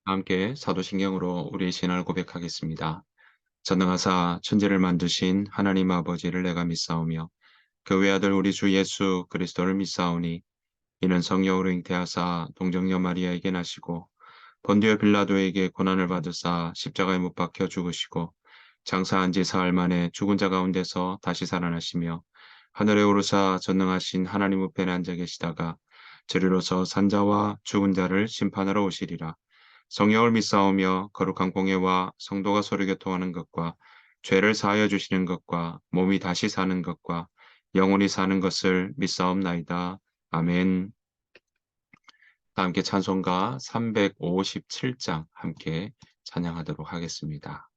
함께 사도신경으로 우리의 신앙을 고백하겠습니다. 전능하사 천지를 만드신 하나님 아버지를 내가 믿사오며 그 외아들 우리 주 예수 그리스도를 믿사오니 이는 성령으로 잉태하사 동정녀 마리아에게 나시고 본디오 빌라도에게 고난을 받으사 십자가에 못 박혀 죽으시고 장사한 지 사흘 만에 죽은 자 가운데서 다시 살아나시며 하늘에 오르사 전능하신 하나님 우편에 앉아 계시다가 저리로서 산자와 죽은 자를 심판하러 오시리라. 성령을 믿사오며 거룩한 공예와 성도가 서로 교통하는 것과 죄를 사하여 주시는 것과 몸이 다시 사는 것과 영원히 사는 것을 믿사옵나이다. 아멘. 다 함께 찬송가 357장 함께 찬양하도록 하겠습니다.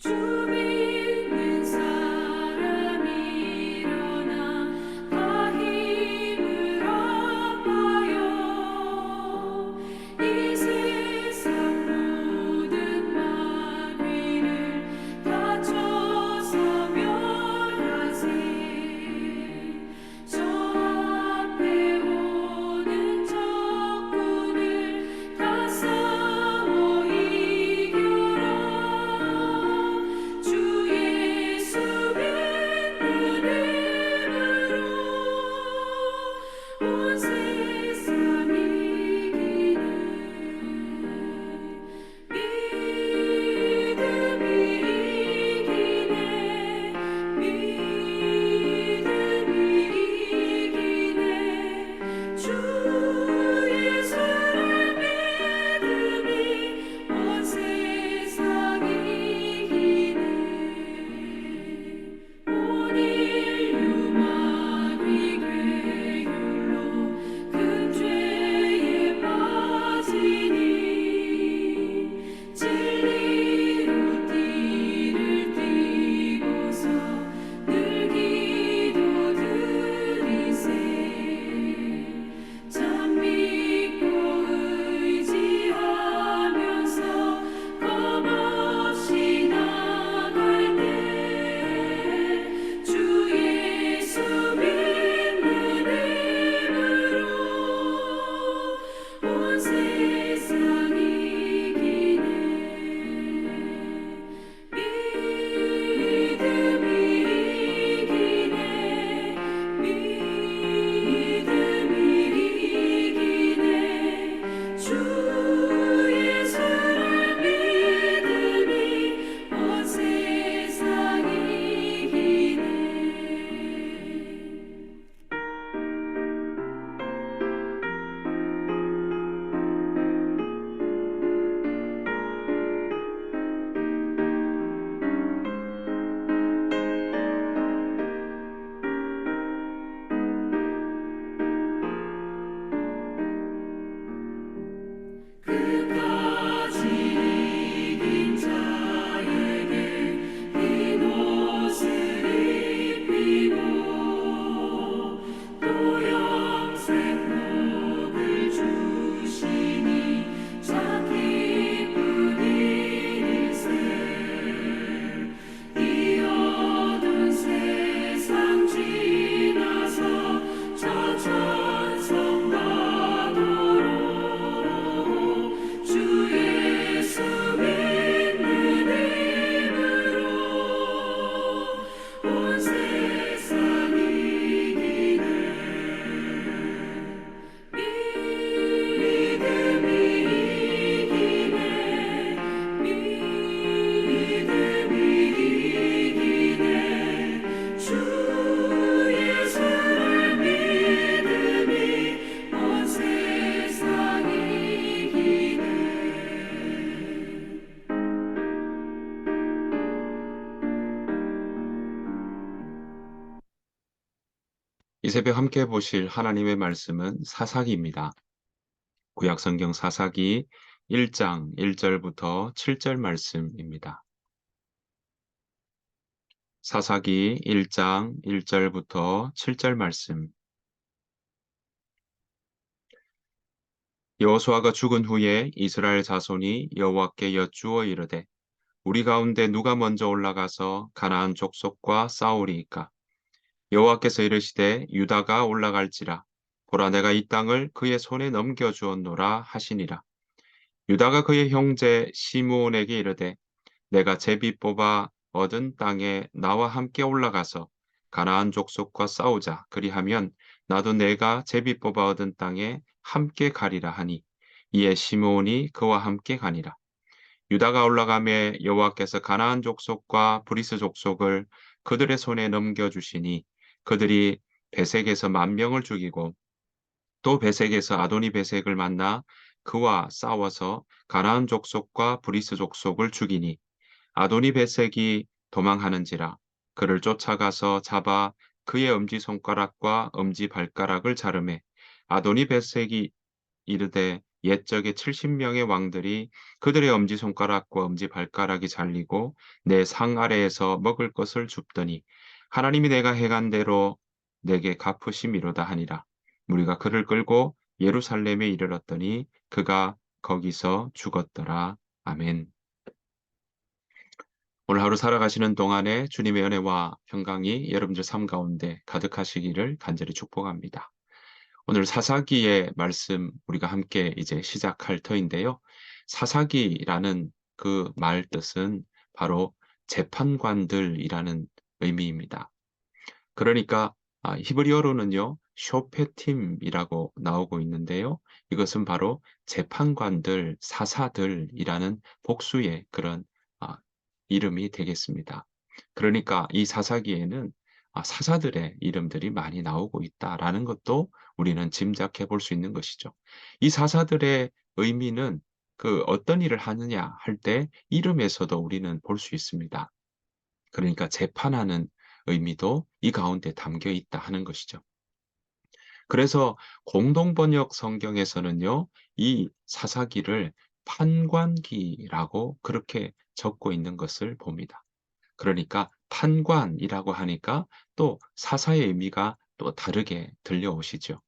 주 믿는 사람 일어나 다 힘을 합하여 이 세상 모든 마귀를 다쳐서 멸하세. 저 앞에 오는 적군을 다 싸워 이겨라. 주 예수 믿는 힘으로 온 세상 이기네. 믿음이 이기네. 믿음이 이기네. 주 예수를 믿음이 온 세상 이기네. 온 인류 마귀 괴율로 큰 죄에 빠지니 진리로 띠를 띠고서 늘 기도드리세. 참 믿고 의지하면서 겁없이 나갈 때 주 예수 믿는 힘으로 온 세상 이기네. 믿음이 이기네. 믿음이 이기네. 주 예수를 믿음이 온 세상 이기네. 끝까지 이긴 자에게 흰 옷을 입히고 또 영생 복을 주시니 참 기쁜 일일세. 이 어두운 세상 지나서 저 천성받도록 주 예수 믿는 힘으로 온 세상 이기네. 믿음이 이기네. 믿음이 이기네. 주 예수를 믿음이 온 세상 이기네. 이 새벽 함께 보실 하나님의 말씀은 사사기입니다. 구약성경 사사기 1장 1절부터 7절 말씀입니다. 사사기 1장 1절부터 7절 말씀. 여호수아가 죽은 후에 이스라엘 자손이 여호와께 여쭈어 이르되 우리 가운데 누가 먼저 올라가서 가나안 족속과 싸우리이까? 여호와께서 이르시되 유다가 올라갈지라. 보라 내가 이 땅을 그의 손에 넘겨주었노라 하시니라. 유다가 그의 형제 시므온에게 이르되 내가 제비 뽑아 얻은 땅에 나와 함께 올라가서 가나안 족속과 싸우자. 그리하면 나도 내가 제비 뽑아 얻은 땅에 함께 가리라 하니 이에 시므온이 그와 함께 가니라. 유다가 올라가매 여호와께서 가나안 족속과 브리스 족속을 그들의 손에 넘겨주시니 그들이 베색에서 10,000명을 죽이고 또 베색에서 아도니 베색을 만나 그와 싸워서 가나안 족속과 브리스 족속을 죽이니 아도니 베색이 도망하는지라 그를 쫓아가서 잡아 그의 엄지손가락과 엄지발가락을 자르매 아도니 베색이 이르되 옛적에 70명의 왕들이 그들의 엄지손가락과 엄지발가락이 잘리고 내 상 아래에서 먹을 것을 줍더니 하나님이 내가 행한 대로 내게 갚으심이로다 하니라. 우리가 그를 끌고 예루살렘에 이르렀더니 그가 거기서 죽었더라. 아멘. 오늘 하루 살아가시는 동안에 주님의 은혜와 평강이 여러분들 삶 가운데 가득하시기를 간절히 축복합니다. 오늘 사사기의 말씀 우리가 함께 이제 시작할 터인데요. 사사기라는 그 말 뜻은 바로 재판관들이라는 의미입니다. 그러니까 히브리어로는요. 쇼페팀이라고 나오고 있는데요. 이것은 바로 재판관들, 사사들이라는 복수의 그런 아, 이름이 되겠습니다. 그러니까 이 사사기에는 사사들의 이름들이 많이 나오고 있다라는 것도 우리는 짐작해 볼 수 있는 것이죠. 이 사사들의 의미는 그 어떤 일을 하느냐 할 때 이름에서도 우리는 볼 수 있습니다. 그러니까 재판하는 의미도 이 가운데 담겨 있다 하는 것이죠. 그래서 공동번역 성경에서는요, 이 사사기를 판관기라고 그렇게 적고 있는 것을 봅니다. 그러니까 판관이라고 하니까 또 사사의 의미가 또 다르게 들려오시죠.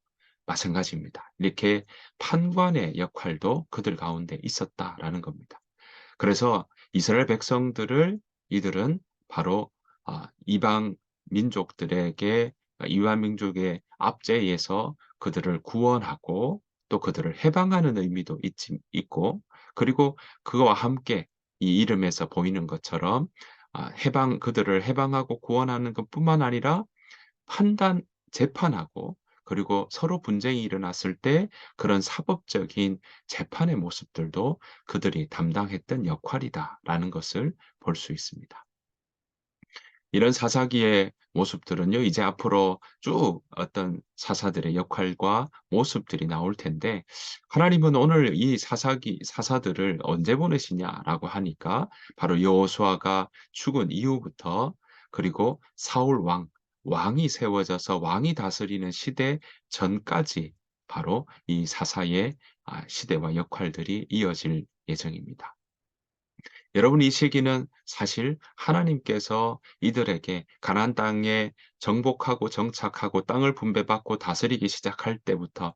마찬가지입니다. 이렇게 판관의 역할도 그들 가운데 있었다라는 겁니다. 그래서 이스라엘 백성들을 이들은 바로 이방 민족들에게 이방 민족의 압제에서 그들을 구원하고 또 그들을 해방하는 의미도 있고 그리고 그와 함께 이 이름에서 보이는 것처럼 그들을 해방하고 구원하는 것뿐만 아니라 판단, 재판하고 그리고 서로 분쟁이 일어났을 때 그런 사법적인 재판의 모습들도 그들이 담당했던 역할이다라는 것을 볼 수 있습니다. 이런 사사기의 모습들은요, 이제 앞으로 쭉 어떤 사사들의 역할과 모습들이 나올 텐데, 하나님은 오늘 이 사사들을 언제 보내시냐라고 하니까, 바로 여호수아가 죽은 이후부터, 그리고 사울 왕이 세워져서 왕이 다스리는 시대 전까지 바로 이 사사의 시대와 역할들이 이어질 예정입니다. 여러분, 이 시기는 사실 하나님께서 이들에게 가나안 땅에 정복하고 정착하고 땅을 분배받고 다스리기 시작할 때부터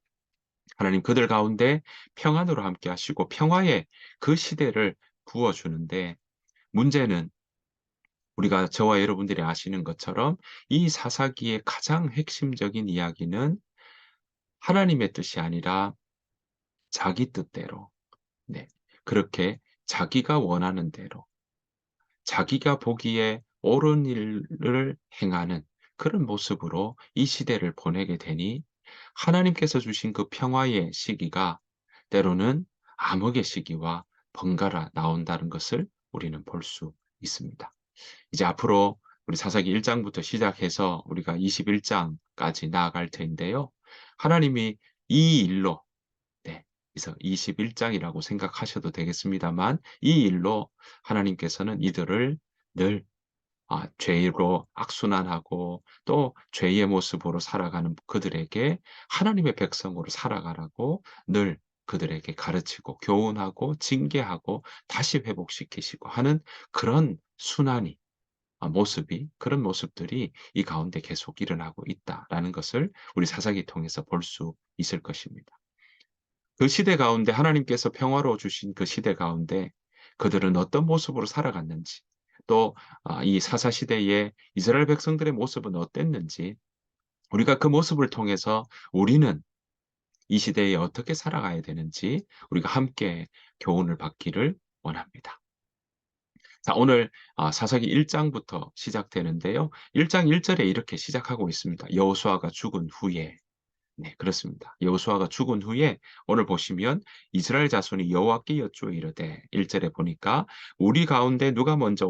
하나님 그들 가운데 평안으로 함께 하시고 평화의 그 시대를 부어주는데, 문제는 우리가 저와 여러분들이 아시는 것처럼 이 사사기의 가장 핵심적인 이야기는 하나님의 뜻이 아니라 자기 뜻대로, 네, 그렇게 자기가 원하는 대로 자기가 보기에 옳은 일을 행하는 그런 모습으로 이 시대를 보내게 되니 하나님께서 주신 그 평화의 시기가 때로는 암흑의 시기와 번갈아 나온다는 것을 우리는 볼 수 있습니다. 이제 앞으로 우리 사사기 1장부터 시작해서 우리가 21장까지 나아갈 텐데요. 하나님이 이 일로, 네, 그래서 21장이라고 생각하셔도 되겠습니다만 이 일로 하나님께서는 이들을 늘 죄로 악순환하고 또 죄의 모습으로 살아가는 그들에게 하나님의 백성으로 살아가라고 늘 그들에게 가르치고 교훈하고 징계하고 다시 회복시키시고 하는 그런 순환이 그런 모습들이 이 가운데 계속 일어나고 있다라는 것을 우리 사사기 통해서 볼 수 있을 것입니다. 그 시대 가운데 하나님께서 평화로 주신 그 시대 가운데 그들은 어떤 모습으로 살아갔는지, 또 이 사사 시대의 이스라엘 백성들의 모습은 어땠는지, 우리가 그 모습을 통해서 우리는 이 시대에 어떻게 살아가야 되는지 우리가 함께 교훈을 받기를 원합니다. 자, 오늘 사사기 1장부터 시작되는데요. 1장 1절에 이렇게 시작하고 있습니다. 여호수아가 죽은 후에. 네, 그렇습니다. 여호수아가 죽은 후에 오늘 보시면 이스라엘 자손이 여호와께 여쭈어 이르되 1절에 보니까 우리 가운데 누가 먼저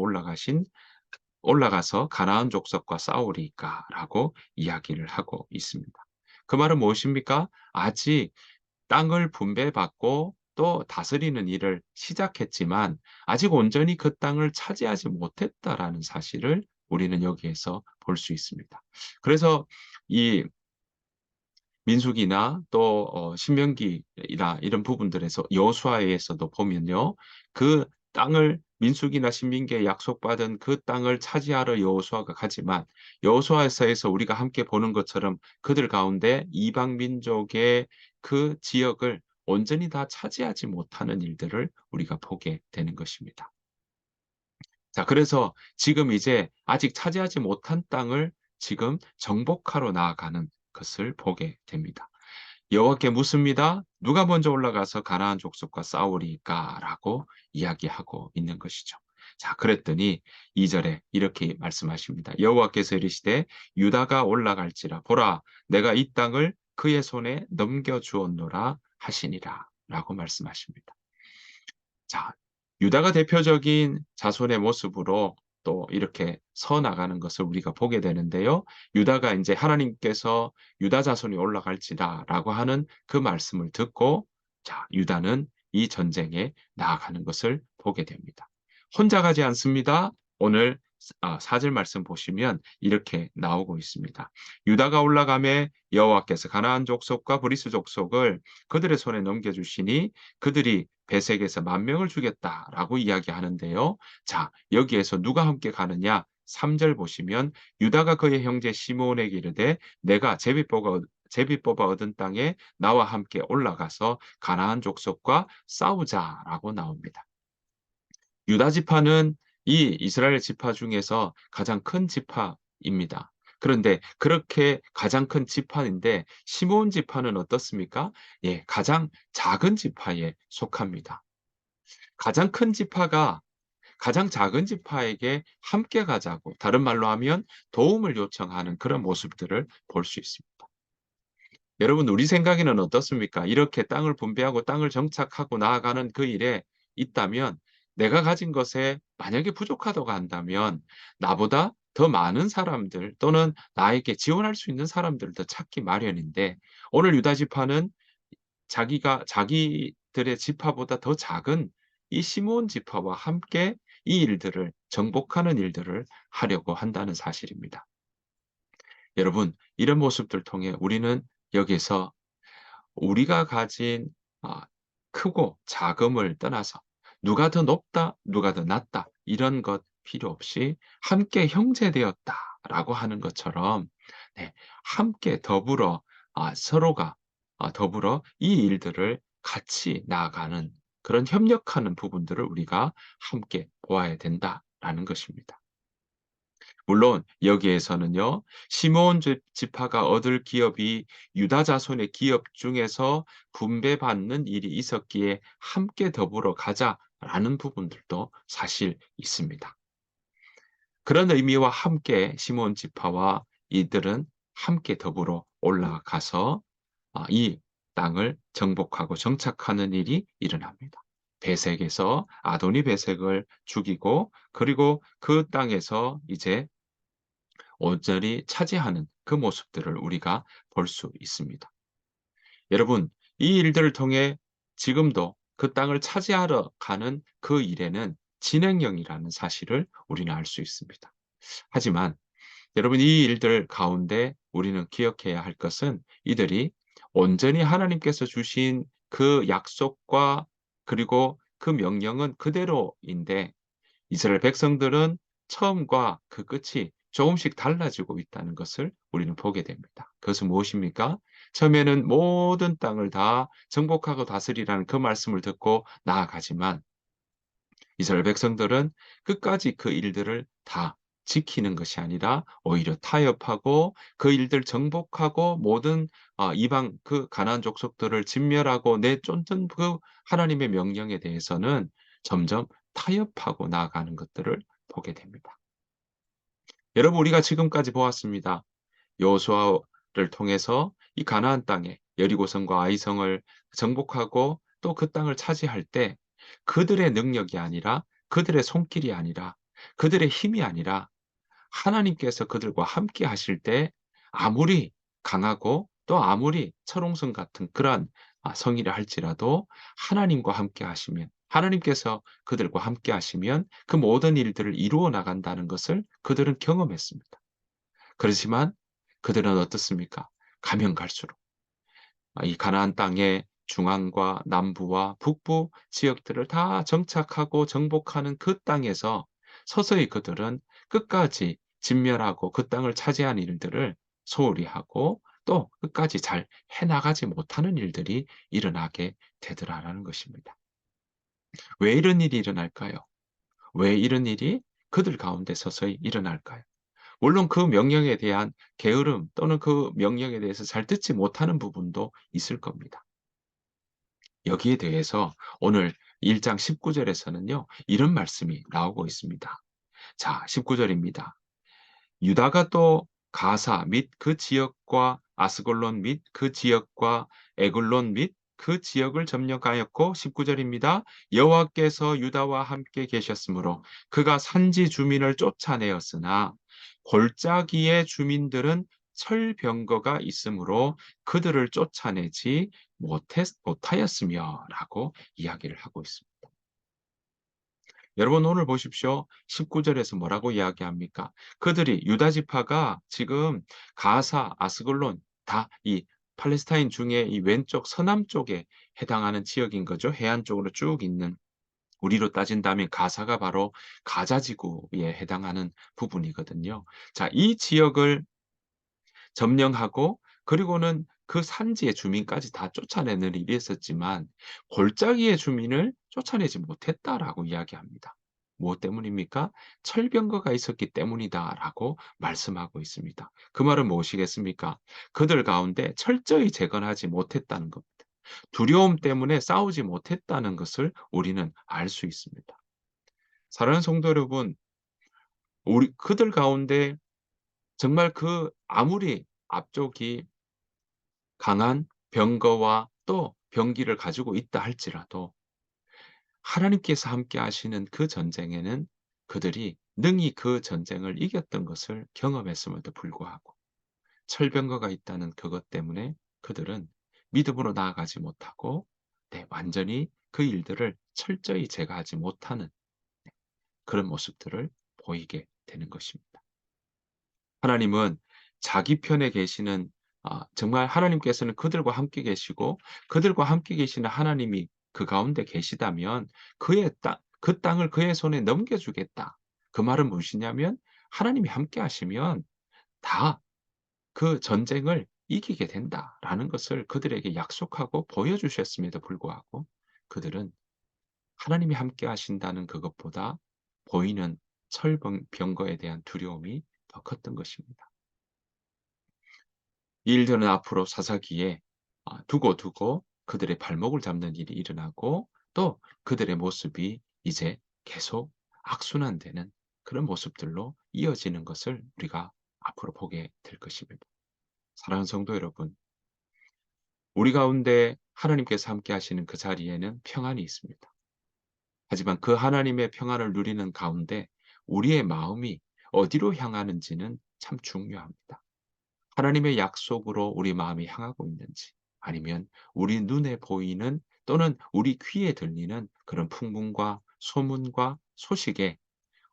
올라가서 가나안 족속과 싸우리까라고 이야기를 하고 있습니다. 그 말은 무엇입니까? 아직 땅을 분배받고 또 다스리는 일을 시작했지만 아직 온전히 그 땅을 차지하지 못했다라는 사실을 우리는 여기에서 볼 수 있습니다. 그래서 이 민수기나 또 신명기나 이런 부분들에서 여호수아에서도 보면요. 그 땅을 민수기나 신명기에 약속받은 그 땅을 차지하러 여호수아가 가지만 여호수아에서 우리가 함께 보는 것처럼 그들 가운데 이방 민족의 그 지역을 온전히 다 차지하지 못하는 일들을 우리가 보게 되는 것입니다. 자, 그래서 지금 이제 아직 차지하지 못한 땅을 지금 정복하러 나아가는 것을 보게 됩니다. 여호와께 묻습니다. 누가 먼저 올라가서 가나안 족속과 싸우리까라고 이야기하고 있는 것이죠. 자, 그랬더니 2절에 이렇게 말씀하십니다. 여호와께서 이르시되 유다가 올라갈지라 보라 내가 이 땅을 그의 손에 넘겨 주었노라 하시니라라고 말씀하십니다. 자, 유다가 대표적인 자손의 모습으로 또 이렇게 서 나가는 것을 우리가 보게 되는데요. 유다가 이제 하나님께서 유다 자손이 올라갈지다라고 하는 그 말씀을 듣고 자, 유다는 이 전쟁에 나아가는 것을 보게 됩니다. 혼자 가지 않습니다. 오늘 4절 말씀 보시면 이렇게 나오고 있습니다. 유다가 올라가매 여호와께서 가나안 족속과 브리스 족속을 그들의 손에 넘겨주시니 그들이 베색에서 10,000명을 주겠다라고 이야기하는데요. 자, 여기에서 누가 함께 가느냐? 3절 보시면 유다가 그의 형제 시므온에게 이르되 내가 제비 뽑아 얻은 땅에 나와 함께 올라가서 가나안 족속과 싸우자라고 나옵니다. 유다 지파는 이 이스라엘 지파 중에서 가장 큰 지파입니다. 그런데 그렇게 가장 큰 지파인데 시므온 지파는 어떻습니까? 예, 가장 작은 지파에 속합니다. 가장 큰 지파가 가장 작은 지파에게 함께 가자고 다른 말로 하면 도움을 요청하는 그런 모습들을 볼 수 있습니다. 여러분 우리 생각에는 어떻습니까? 이렇게 땅을 분배하고 땅을 정착하고 나아가는 그 일에 있다면 내가 가진 것에 만약에 부족하다고 한다면 나보다 더 많은 사람들 또는 나에게 지원할 수 있는 사람들을 더 찾기 마련인데 오늘 유다 지파는 자기들의 지파보다 더 작은 이 시므온 지파와 함께 이 일들을 정복하는 일들을 하려고 한다는 사실입니다. 여러분 이런 모습들 통해 우리는 여기서 우리가 가진 크고 작음을 떠나서 누가 더 높다, 누가 더 낮다 이런 것 필요 없이 함께 형제되었다라고 하는 것처럼 네, 함께 더불어 서로가 더불어 이 일들을 같이 나아가는 그런 협력하는 부분들을 우리가 함께 보아야 된다라는 것입니다. 물론 여기에서는요. 시므온 지파가 얻을 기업이 유다 자손의 기업 중에서 분배받는 일이 있었기에 함께 더불어 가자라는 부분들도 사실 있습니다. 그런 의미와 함께 시므온 지파와 이들은 함께 더불어 올라가서 이 땅을 정복하고 정착하는 일이 일어납니다. 베색에서 아도니 베색을 죽이고 그리고 그 땅에서 이제 온전히 차지하는 그 모습들을 우리가 볼 수 있습니다. 여러분, 이 일들을 통해 지금도 그 땅을 차지하러 가는 그 일에는 진행형이라는 사실을 우리는 알 수 있습니다. 하지만 여러분 이 일들 가운데 우리는 기억해야 할 것은 이들이 온전히 하나님께서 주신 그 약속과 그리고 그 명령은 그대로인데 이스라엘 백성들은 처음과 그 끝이 조금씩 달라지고 있다는 것을 우리는 보게 됩니다. 그것은 무엇입니까? 처음에는 모든 땅을 다 정복하고 다스리라는 그 말씀을 듣고 나아가지만 이스라엘 백성들은 끝까지 그 일들을 다 지키는 것이 아니라 오히려 타협하고 그 일들 정복하고 모든 이방 그 가나안 족속들을 진멸하고 내쫓는 그 하나님의 명령에 대해서는 점점 타협하고 나아가는 것들을 보게 됩니다. 여러분 우리가 지금까지 보았습니다. 여호수아를 통해서 이 가나안 땅에 여리고성과 아이성을 정복하고 또 그 땅을 차지할 때 그들의 능력이 아니라 그들의 손길이 아니라 그들의 힘이 아니라 하나님께서 그들과 함께 하실 때 아무리 강하고 또 아무리 철옹성 같은 그러한 성이라 할지라도 하나님과 함께 하시면 하나님께서 그들과 함께 하시면 그 모든 일들을 이루어 나간다는 것을 그들은 경험했습니다. 그렇지만 그들은 어떻습니까? 가면 갈수록 이 가나안 땅의 중앙과 남부와 북부 지역들을 다 정착하고 정복하는 그 땅에서 서서히 그들은 끝까지 진멸하고 그 땅을 차지한 일들을 소홀히 하고 또 끝까지 잘 해나가지 못하는 일들이 일어나게 되더라라는 것입니다. 왜 이런 일이 일어날까요? 왜 이런 일이 그들 가운데 서서히 일어날까요? 물론 그 명령에 대한 게으름 또는 그 명령에 대해서 잘 듣지 못하는 부분도 있을 겁니다. 여기에 대해서 오늘 1장 19절에서는요, 이런 말씀이 나오고 있습니다. 자, 19절입니다. 유다가 또 가사 및 그 지역과 아스골론 및 그 지역과 에글론 및 그 지역을 점령하였고 19절입니다. 여호와께서 유다와 함께 계셨으므로 그가 산지 주민을 쫓아내었으나 골짜기의 주민들은 철병거가 있으므로 그들을 쫓아내지 못하였으며라고 이야기를 하고 있습니다. 여러분 오늘 보십시오. 19절에서 뭐라고 이야기합니까? 그들이 유다 지파가 지금 가사, 아스글론 다 이 팔레스타인 중에 이 왼쪽 서남 쪽에 해당하는 지역인 거죠. 해안 쪽으로 쭉 있는 우리로 따진다면 가사가 바로 가자 지구에 해당하는 부분이거든요. 자, 이 지역을 점령하고 그리고는 그 산지의 주민까지 다 쫓아내는 일이 있었지만 골짜기의 주민을 쫓아내지 못했다라고 이야기합니다. 무엇 때문입니까? 철병거가 있었기 때문이다라고 말씀하고 있습니다. 그 말은 무엇이겠습니까? 그들 가운데 철저히 재건하지 못했다는 겁니다. 두려움 때문에 싸우지 못했다는 것을 우리는 알 수 있습니다. 사랑하는 성도 여러분, 우리 그들 가운데 정말 그 아무리 앞쪽이 강한 병거와 또 병기를 가지고 있다 할지라도 하나님께서 함께 하시는 그 전쟁에는 그들이 능히 그 전쟁을 이겼던 것을 경험했음에도 불구하고 철병거가 있다는 그것 때문에 그들은 믿음으로 나아가지 못하고 완전히 그 일들을 철저히 제거하지 못하는 그런 모습들을 보이게 되는 것입니다. 하나님은 자기 편에 계시는 정말 하나님께서는 그들과 함께 계시고 그들과 함께 계시는 하나님이 그 가운데 계시다면 그 땅을 그의 손에 넘겨주겠다. 그 말은 무엇이냐면 하나님이 함께 하시면 다 그 전쟁을 이기게 된다라는 것을 그들에게 약속하고 보여주셨음에도 불구하고 그들은 하나님이 함께 하신다는 그것보다 보이는 철병거에 대한 두려움이 더 컸던 것입니다. 이 일들은 앞으로 사사기에 두고 그들의 발목을 잡는 일이 일어나고 또 그들의 모습이 이제 계속 악순환되는 그런 모습들로 이어지는 것을 우리가 앞으로 보게 될 것입니다. 사랑하는 성도 여러분, 우리 가운데 하나님께서 함께 하시는 그 자리에는 평안이 있습니다. 하지만 그 하나님의 평안을 누리는 가운데 우리의 마음이 어디로 향하는지는 참 중요합니다. 하나님의 약속으로 우리 마음이 향하고 있는지 아니면 우리 눈에 보이는 또는 우리 귀에 들리는 그런 풍문과 소문과 소식에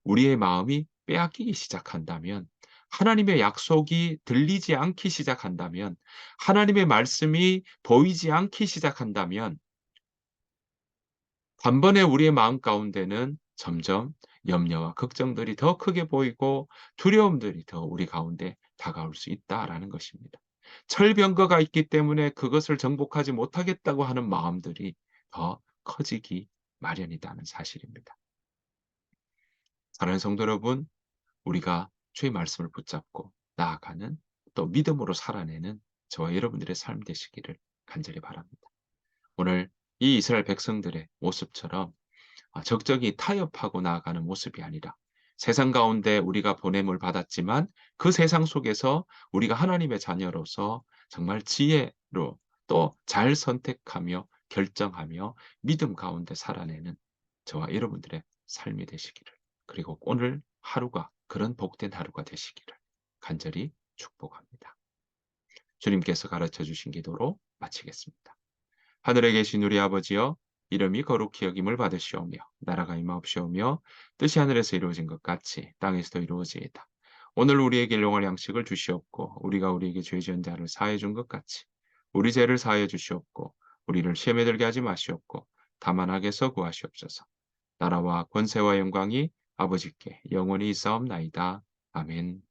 우리의 마음이 빼앗기기 시작한다면 하나님의 약속이 들리지 않기 시작한다면 하나님의 말씀이 보이지 않기 시작한다면 단번에 우리의 마음 가운데는 점점 염려와 걱정들이 더 크게 보이고 두려움들이 더 우리 가운데 다가올 수 있다라는 것입니다. 철병거가 있기 때문에 그것을 정복하지 못하겠다고 하는 마음들이 더 커지기 마련이라는 사실입니다. 사랑하는 성도 여러분, 우리가 주의 말씀을 붙잡고 나아가는, 또 믿음으로 살아내는 저와 여러분들의 삶 되시기를 간절히 바랍니다. 오늘 이 이스라엘 백성들의 모습처럼 적적이 타협하고 나아가는 모습이 아니라, 세상 가운데 우리가 보냄을 받았지만 그 세상 속에서 우리가 하나님의 자녀로서 정말 지혜로 또 잘 선택하며 결정하며 믿음 가운데 살아내는 저와 여러분들의 삶이 되시기를, 그리고 오늘 하루가 그런 복된 하루가 되시기를 간절히 축복합니다. 주님께서 가르쳐 주신 기도로 마치겠습니다. 하늘에 계신 우리 아버지여, 이름이 거룩히 여김을 받으시오며 나라가 임하옵시오며 뜻이 하늘에서 이루어진 것 같이 땅에서도 이루어지이다. 오늘 우리에게 일용할 양식을 주시옵고 우리가 우리에게 죄 지은 자를 사하여 준 것 같이 우리 죄를 사하여 주시옵고 우리를 시험에 들게 하지 마시옵고 다만 악에서 구하시옵소서. 나라와 권세와 영광이 아버지께 영원히 있사옵나이다. 아멘.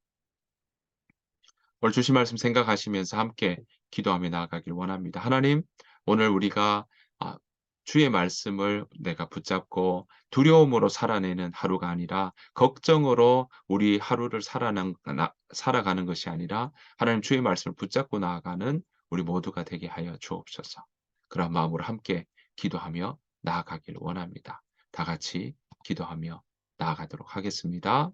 오늘 주신 말씀 생각하시면서 함께 기도하며 나아가길 원합니다. 하나님, 오늘 우리가 아, 주의 말씀을 내가 붙잡고 두려움으로 살아내는 하루가 아니라, 걱정으로 우리 하루를 살아가는 것이 아니라, 하나님 주의 말씀을 붙잡고 나아가는 우리 모두가 되게 하여 주옵소서. 그런 마음으로 함께 기도하며 나아가길 원합니다. 다 같이 기도하며 나아가도록 하겠습니다.